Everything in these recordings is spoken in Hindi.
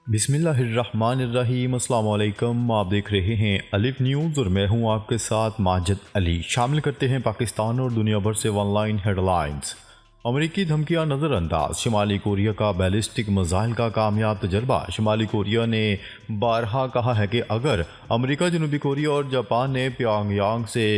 बिस्मिल्लाहिर्रहमानिर्रहीम। अस्सलाम वालेकुम। आप देख रहे हैं अलिफ न्यूज़ और मैं हूं आपके साथ माजिद अली। शामिल करते हैं पाकिस्तान और दुनिया भर से ऑनलाइन हेडलाइंस। अमेरिकी धमकियां नज़रअंदाज, शिमाली कोरिया का बैलिस्टिक मिसाइल का कामयाब तजर्बा। शिमाली कोरिया ने बारहा कहा है कि अगर अमेरिका, जनूबी कोरिया और जापान ने प्योंगयांग से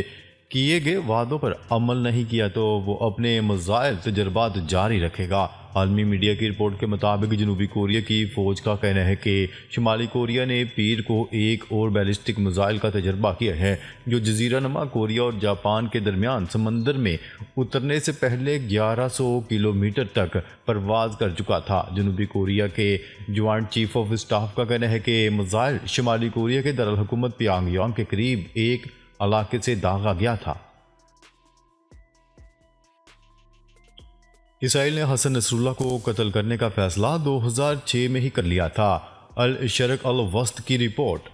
किए गए वादों पर अमल नहीं किया तो वो अपने मिसाइल तजर्बात जारी रखेगा। आलमी मीडिया की रिपोर्ट के मुताबिक जनूबी कोरिया की फ़ौज का कहना है कि शुमाली कोरिया ने पीर को एक और बैलिस्टिक मिसाइल का तजर्बा किया है जो जजीरा नुमा कोरिया और जापान के दरमियान समंदर में उतरने से पहले 1100 किलोमीटर तक परवाज कर चुका था। जनूबी कोरिया के ज्वाइंट चीफ ऑफ स्टाफ का कहना है कि मिसाइल शुमाली कोरिया के दरअल-हुकूमत प्योंगयांग के करीब एक इलाके से दागा गया था। इसराइल ने हसन नसरुल्लाह को कत्ल करने का फैसला 2006 में ही कर लिया था। अल शर्क अल वस्त की रिपोर्ट।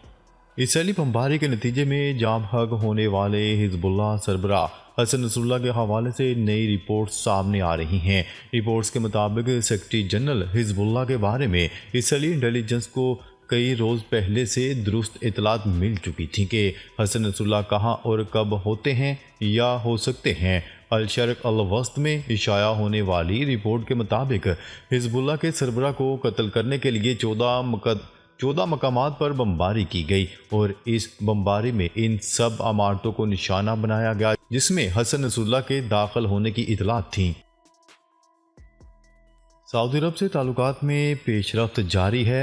इसराइली बमबारी के नतीजे में जाम हक होने वाले हिजबुल्लाह सरबराह हसन नसरुल्लाह के हवाले से नई रिपोर्ट सामने आ रही हैं। रिपोर्ट्स के मुताबिक सेक्रेटरी जनरल हिजबुल्लाह के बारे में इसराइली इंटेलिजेंस को कई रोज़ पहले से दुरुस्त इतलात मिल चुकी थी कि हसन नसरुल्लाह कहाँ और कब होते हैं या हो सकते हैं। अल शर्क अल वस्त में इशाया होने वाली रिपोर्ट के मुताबिक हिजबुल्लाह के सरबराह को कत्ल करने के लिए 14 मकामात पर बमबारी की गई और इस बमबारी में इन सब इमारतों को निशाना बनाया गया जिसमें हसन नसरुल्लाह के दाखिल होने की इतलात थी। सऊदी अरब से ताल्लुकात में पेशरफ्त जारी है।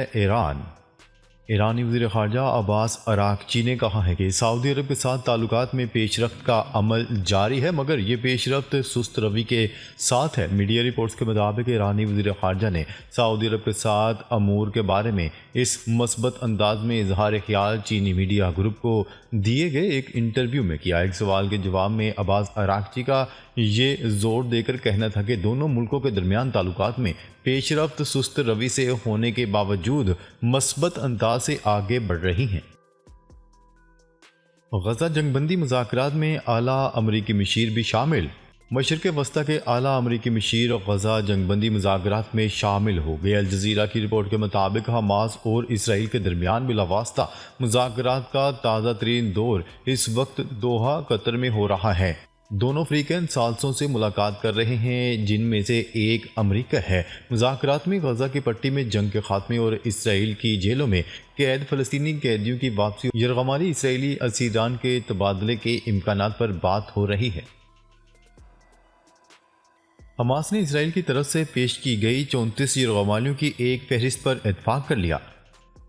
ईरानी वज़ीर ख़ारजा अब्बास अरागची ने कहा है कि सऊदी अरब के साथ ताल्लुकात में पेशरफ्त का अमल जारी है मगर ये पेशरफ्त सुस्त रवि के साथ है। मीडिया रिपोर्ट्स के मुताबिक ईरानी वज़ीर ख़ारजा ने सऊदी अरब के साथ अमूर के बारे में इस मस्बत अंदाज में इजहार ख्याल चीनी मीडिया ग्रुप को दिए गए एक इंटरव्यू में किया। एक सवाल के जवाब में अब्बास अरागची का ये जोर देकर कहना था कि दोनों मुल्कों के दरमियान ताल्लुकात में पेशरफ्त सुस्त रवि से होने के बावजूद मस्बत अंदाज से आगे बढ़ रही हैं। गजा जंगबंदी मुज़ाकरात में आला अमरीकी मशीर भी शामिल। मशरिक़ वस्ता के आला अमरीकी मशीर गजा जंगबंदी मुज़ाकरात में शामिल हो गए। अल जज़ीरा की रिपोर्ट के मुताबिक हमास और इसराइल के दरमियान बिलावास्ता मुज़ाकरात का ताज़ा तरीन दौर इस वक्त दोहा कतर में हो रहा है। दोनों फ्रीकन सालसों से मुलाकात कर रहे हैं जिनमें से एक अमेरिका है। मुज़ाकरात में गजा की पट्टी में जंग के खात्मे और इसराइल की जेलों में कैद फ़लस्तीनी कैदियों की वापसी, यरगमाली इसराइली असीरान के तबादले के इम्कानात पर बात हो रही है। हमास ने इसराइल की तरफ से पेश की गई 34 यरगमालियों की एक फहरिस्त पर इत्फाक कर लिया।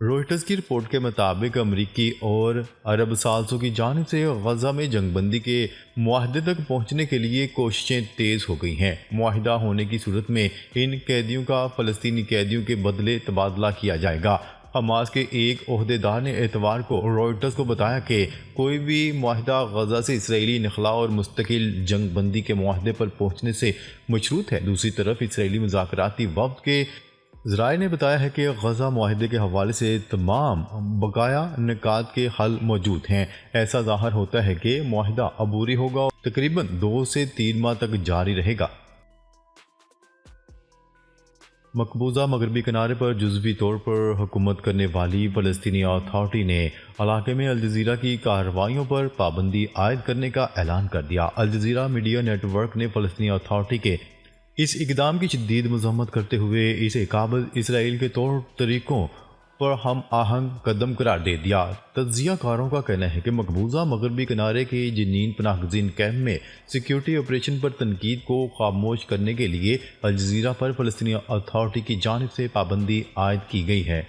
रॉयटर्स की रिपोर्ट के मुताबिक अमरीकी और अरब सालसों की जानिब से गजा में जंगबंदी के मुआहदे तक पहुंचने के लिए कोशिशें तेज़ हो गई हैं। मुआहदा होने की सूरत में इन कैदियों का फ़लस्तीनी कैदियों के बदले तबादला किया जाएगा। हमास के एक ओहदेदार ने एतवार को रॉयटर्स को बताया कि कोई भी मुआहदा गजा से इसराइली नखला और मुस्तकिल जंगबंदी के मुआहदे पर पहुंचने से मशरूत है। दूसरी तरफ इसराइली मुज़ाकराती वफ़द के ज़राए ने बताया है कि गजा मुआहदे के हवाले से तमाम बकाया निकात के हल मौजूद हैं। ऐसा ज़ाहिर होता है कि मुआहदा अबूरी होगा और तकरीबन 2 से 3 माह तक जारी रहेगा। मकबूजा मगरबी किनारे पर जुज़वी तौर पर हुकूमत करने वाली फ़लस्तीनी अथॉरिटी ने इलाके में अल जज़ीरा की कार्रवाइयों पर पाबंदी आयद करने का ऐलान कर दिया। अल जज़ीरा मीडिया नेटवर्क ने फ़लस्तीनी अथॉरिटी के इस इक़दाम की शदीद मज़म्मत करते हुए इसे काबिल इसराइल के तौर तरीक़ों पर हम आहंग कदम करार दे दिया। तज्ज़ियाकारों का कहना है कि मकबूजा मगरबी किनारे के जनीन पनाहगज़ीन कैम्प में सिक्योरिटी ऑपरेशन पर तनकीद को खामोश करने के लिए अल जज़ीरा पर फ़लस्तीनी अथॉरिटी की जानिब से पाबंदी आयद की गई है।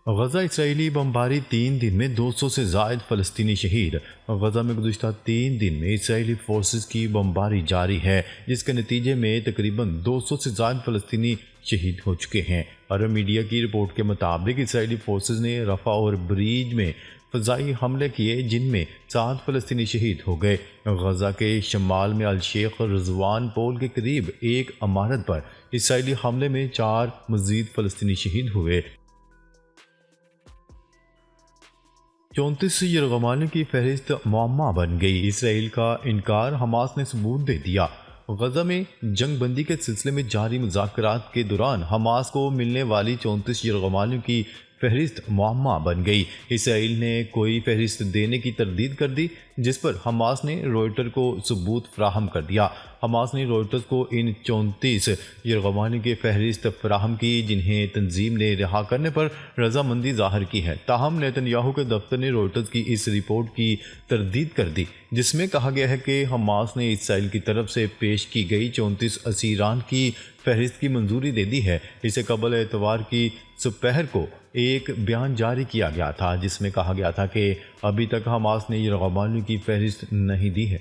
गजा इसराइली बमबारी 3 दिन में 200 से ज़ायद फ़लस्तीनी शहीद। गजा में गुज़िश्ता 3 दिन में इसराइली फोर्सेस की बमबारी जारी है जिसके नतीजे में तकरीबन 200 से ज़ायद फ़लस्तीनी शहीद हो चुके हैं। अरब मीडिया की रिपोर्ट के मुताबिक इसराइली फोर्सेस ने रफ़ा और ब्रीज में फ़ज़ाई हमले किए जिनमें 7 फ़लस्तीनी शहीद हो गए। गजा के शमाल में अल शेख रज़वान पोल के करीब एक इमारत पर इसराइली हमले में 4 मज़ीद फ़लस्तीनी शहीद हुए। 34 यरगमालियों की फहरिस्त मुअम्मा बन गई। इसराइल का इनकार, हमास ने सबूत दे दिया। गजा में जंग बंदी के सिलसिले में जारी मुज़ाकरात के दौरान हमास को मिलने वाली 34 यरगमालियों की फहरिस्त मुअम्मा बन गई। इसराइल ने कोई फहरिस्त देने की तरदीद कर दी, जिस पर हमास ने रॉयटर को सबूत फ्राहम कर दिया। हमास ने रॉयटर्स को इन 34 यरगमालियों की फहरिस्त फ्राहम की, जिन्हें तंजीम ने रिहा करने पर रजामंदी जाहिर की है। ताहम नेतन्याहू के दफ्तर ने रॉयटर्स की इस रिपोर्ट की तरदीद कर दी, जिसमें कहा गया है कि हमास ने इसराइल की तरफ से पेश की गई 34 असीरान की फहरिस्त की मंजूरी दे दी है। इसे कबल एतवार की दोपहर को एक बयान जारी किया गया था, जिसमें कहा गया था कि अभी तक हमास ने यरगमालियों की फहरिस्त नहीं दी है।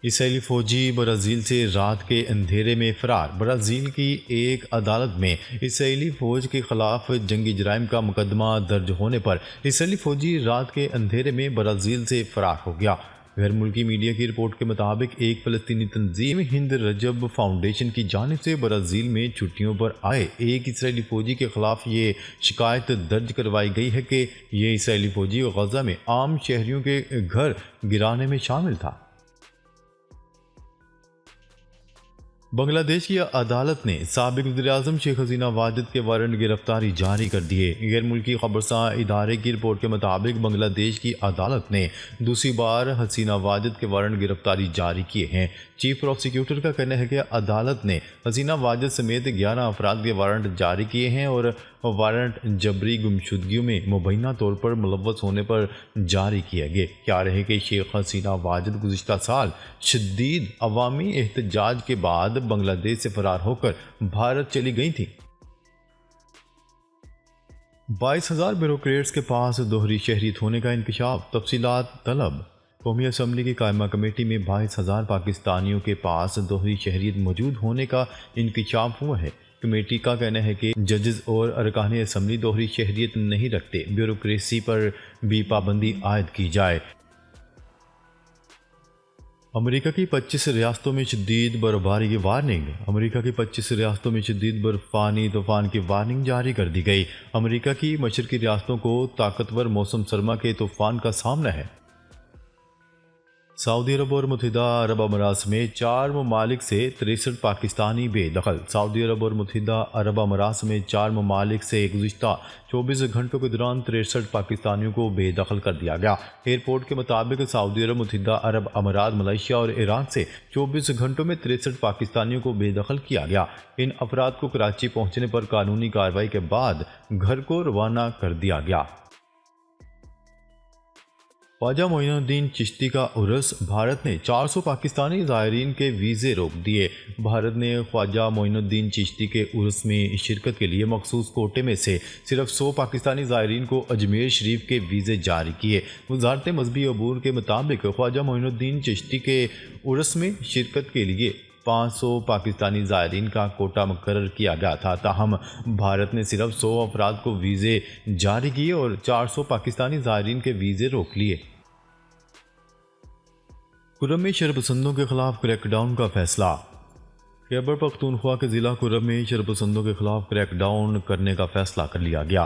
इसराइली फौजी ब्राज़ील से रात के अंधेरे में फरार। ब्राज़ील की एक अदालत में इसराइली फ़ौज के ख़िलाफ़ जंगी जराइम का मुकदमा दर्ज होने पर इसराइली फ़ौजी रात के अंधेरे में ब्राज़ील से फरार हो गया। गैर मुल्की मीडिया की रिपोर्ट के मुताबिक एक फ़लस्तीनी तंजीम हिंद रजब फाउंडेशन की जानिब से ब्राज़ील में छुट्टियों पर आए एक इसराइली फ़ौजी के ख़िलाफ़ ये शिकायत दर्ज करवाई गई है कि ये इसराइली फ़ौजी गजा में आम शहरियों के घर गिराने में शामिल था। बांग्लादेश की अदालत ने साबिक वज़ीर-ए-आज़म शेख हसीना वाजिद के वारंट गिरफ्तारी जारी कर दिए। गैर मुल्की खबरसां इदारे की रिपोर्ट के मुताबिक बांग्लादेश की अदालत ने दूसरी बार हसीना वाजिद के वारंट गिरफ्तारी जारी किए हैं। चीफ प्रोसिक्यूटर का कहना है कि अदालत ने हसीना वाजिद समेत 11 अफराद के वारंट जारी किए हैं और वारंट जबरी गुमशुदगियों में मुबैना तौर पर मुलव्वस होने पर जारी किए गए। क्या रहे कि शेख हसीना वाजिद गुज़िश्ता साल शदीद अवामी एहतजाज के बाद बांग्लादेश से फरार होकर भारत चली गई थी। 22,000 ब्यूरोक्रेट्स के पास दोहरी शहरियत होने का इंकशाफ, तफसीलात तलब। कौमी असम्बली की कायमा कमेटी में 22,000 पाकिस्तानियों के पास दोहरी शहरियत मौजूद होने का इंकशाफ हुआ है। कमेटी का कहना है कि जजेस और अरकान असम्बली दोहरी शहरियत नहीं रखते, ब्यूरोक्रेसी पर भी पाबंदी आयद की जाए। अमेरिका की 25 रियासतों में शदीद बर्फबारी की वार्निंग। अमेरिका की 25 रियासतों में शदीद बर्फानी तूफान की वार्निंग जारी कर दी गई। अमेरिका की मशरकी रियासतों को ताकतवर मौसम सरमा के तूफान का सामना है। सऊदी अरब और मुत्तहिदा अरब अमारात समेत 4 ममालिक से 63 पाकिस्तानी बेदखल। सऊदी अरब और मुत्तहिदा अरब अमारात समेत 4 ममालिक से गुज़िश्ता 24 घंटों के दौरान 63 पाकिस्तानियों को बेदखल कर दिया गया। एयरपोर्ट के मुताबिक सऊदी अरब, मुत्तहिदा अरब अमारात, मलेशिया और ईरान से 24 घंटों में 63 पाकिस्तानियों को बेदखल किया गया। इन अफराद को कराची पहुँचने पर कानूनी कार्रवाई के बाद घर को रवाना कर दिया गया। ख्वाजा मोइनुद्दीन चिश्ती का उर्स। भारत ने 400 पाकिस्तानी ज़ायरीन के वीज़े रोक दिए। भारत ने ख्वाजा मोइनुद्दीन चिश्ती के उर्स में शिरकत के लिए मखसूस कोटे में से सिर्फ 100 पाकिस्तानी ज़ायरीन को अजमेर शरीफ के वीज़े जारी किए। वज़ारत मज़हबी अबूर के मुताबिक ख्वाजा मोइनुद्दीन चिश्ती के उर्स में शिरकत के लिए 500 पाकिस्तानी ज़ायरीन का कोटा मुकर्रर किया गया था। ताहम भारत ने सिर्फ 100 अफराद को वीज़े जारी किए और 400 पाकिस्तानी ज़ायरीन के वीज़े रोक लिए। कुर्रम में शरपसंदों के खिलाफ क्रैकडाउन का फैसला। खैबर पख्तूनख्वा के ज़िला कुर्रम में शरपसंदों के खिलाफ क्रैकडाउन करने का फैसला कर लिया गया।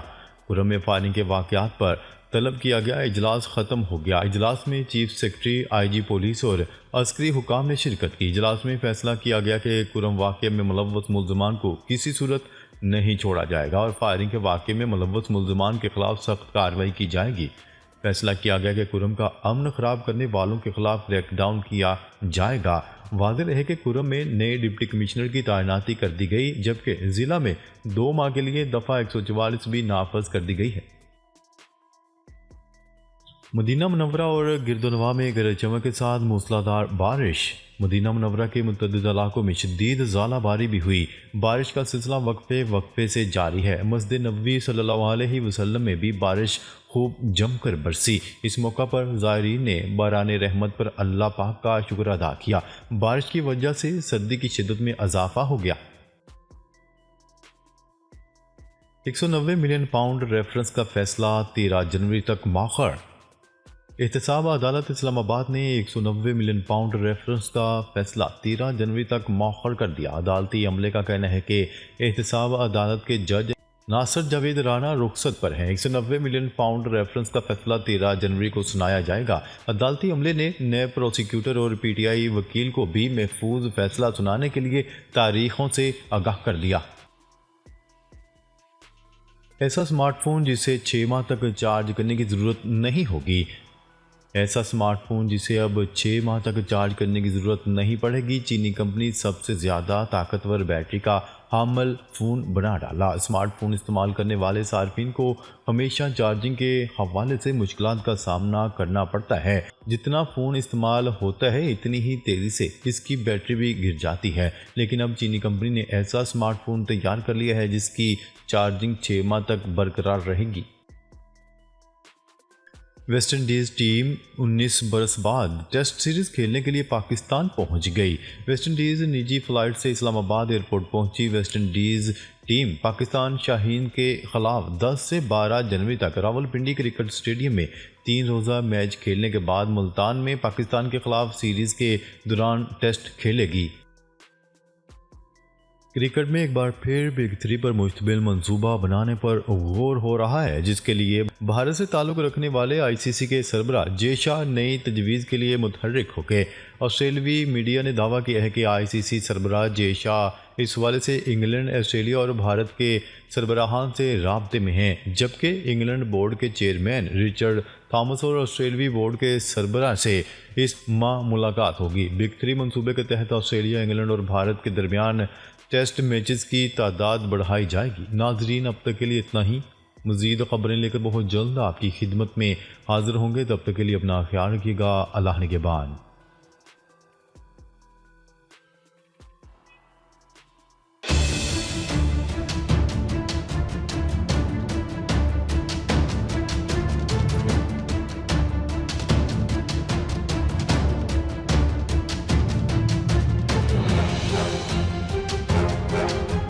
कुर्रम में फायरिंग के वाक़यात पर तलब किया गया इजलास ख़त्म हो गया। इजलास में चीफ सेक्रेटरी, IG पुलिस और अस्करी हुकाम ने शिरकत की। इजलास में फैसला किया गया कि कुर्रम वाक़े में मुलव्वस मुल्ज़मान को किसी सूरत नहीं छोड़ा जाएगा और फायरिंग के वाक़े में मुलव्वस मुल्ज़मान के खिलाफ सख्त कार्रवाई की जाएगी। फैसला किया गया कि कुर्रम का अमन ख़राब करने वालों के खिलाफ क्रैकडाउन किया जाएगा। वाज़ेह रहे कि कुर्रम में नए डिप्टी कमिश्नर की तैनाती कर दी गई, जबकि ज़िला में 2 माह के लिए दफ़ा 144 भी नाफज कर दी गई है। मदीना मुनव्वरा और गिरदोनवा में गरज चमक के साथ मूसलाधार बारिश। मदीना मुनव्वरा के मुतअद्दिद इलाकों में शदीद ज़ालाबारी भी हुई। बारिश का सिलसिला वक्फे से जारी है। मस्जिद नबवी सल्लल्लाहु अलैहि वसल्लम में भी बारिश खूब जमकर बरसी। इस मौका पर ज़ायरीन ने बाराने रहमत पर अल्लाह पाक का शुक्र अदा किया। बारिश की वजह से सर्दी की शिद्दत में इजाफा हो गया। 190 मिलियन पाउंड रेफरेंस का फैसला 13 जनवरी तक मौखर। एहतसाब अदालत इस्लामाबाद ने 190 मिलियन पाउंड रेफरेंस का फैसला 13 जनवरी तक मौखर कर दिया। अदालती अमले का कहना है कि एहतसाब अदालत के जज नासिर जावेद राना रुखसत पर हैं। 190 मिलियन पाउंड रेफरेंस का फैसला 13 जनवरी को सुनाया जाएगा। अदालती अमले ने नए प्रोसिक्यूटर और पीटीआई वकील को भी महफूज फैसला सुनाने के लिए तारीखों से आगाह कर दिया। ऐसा स्मार्टफोन जिसे 6 माह तक चार्ज करने की ज़रूरत नहीं होगी। ऐसा स्मार्टफोन जिसे अब 6 माह तक चार्ज करने की ज़रूरत नहीं पड़ेगी। चीनी कंपनी सबसे ज़्यादा ताकतवर बैटरी का हामल फ़ोन बना डाला। स्मार्टफोन इस्तेमाल करने वाले सार्फिन को हमेशा चार्जिंग के हवाले से मुश्किलात का सामना करना पड़ता है। जितना फ़ोन इस्तेमाल होता है इतनी ही तेज़ी से इसकी बैटरी भी गिर जाती है। लेकिन अब चीनी कंपनी ने ऐसा स्मार्टफोन तैयार कर लिया है जिसकी चार्जिंग 6 माह तक बरकरार रहेगी। वेस्ट इंडीज़ टीम 19 बरस बाद टेस्ट सीरीज़ खेलने के लिए पाकिस्तान पहुंच गई। वेस्ट इंडीज़ निजी फ़्लाइट से इस्लामाबाद एयरपोर्ट पहुंची। West Indies team Pakistan Shaheen के खिलाफ 10 से 12 जनवरी तक रावलपिंडी क्रिकेट स्टेडियम में 3 रोज़ा मैच खेलने के बाद मुल्तान में पाकिस्तान के खिलाफ सीरीज़ के दौरान टेस्ट खेलेगी। क्रिकेट में एक बार फिर बिग 3 पर मुश्तमिल मंसूबा बनाने पर गौर हो रहा है, जिसके लिए भारत से ताल्लुक़ रखने वाले आईसीसी के सरबराह जे शाह नई तजवीज़ के लिए मुतहर्रिक हो गए। ऑस्ट्रेलवी मीडिया ने दावा किया है कि आईसीसी सरबराह जे शाह इस हवाले से इंग्लैंड, ऑस्ट्रेलिया और भारत के सरबराहान से राब्ते में हैं, जबकि इंग्लैंड बोर्ड के चेयरमैन रिचर्ड थॉमस और ऑस्ट्रेलवी बोर्ड के सरबराह से इस माह मुलाकात होगी। बिग 3 मंसूबे के तहत ऑस्ट्रेलिया, इंग्लैंड और भारत के दरमियान टेस्ट मैचेस की तादाद बढ़ाई जाएगी। नाजरीन, अब तक के लिए इतना ही। मज़ीद ख़बरें लेकर बहुत जल्द आपकी खिदमत में हाजिर होंगे। तब तक के लिए अपना ख्याल रखिएगा। अल्लाह निगहबान।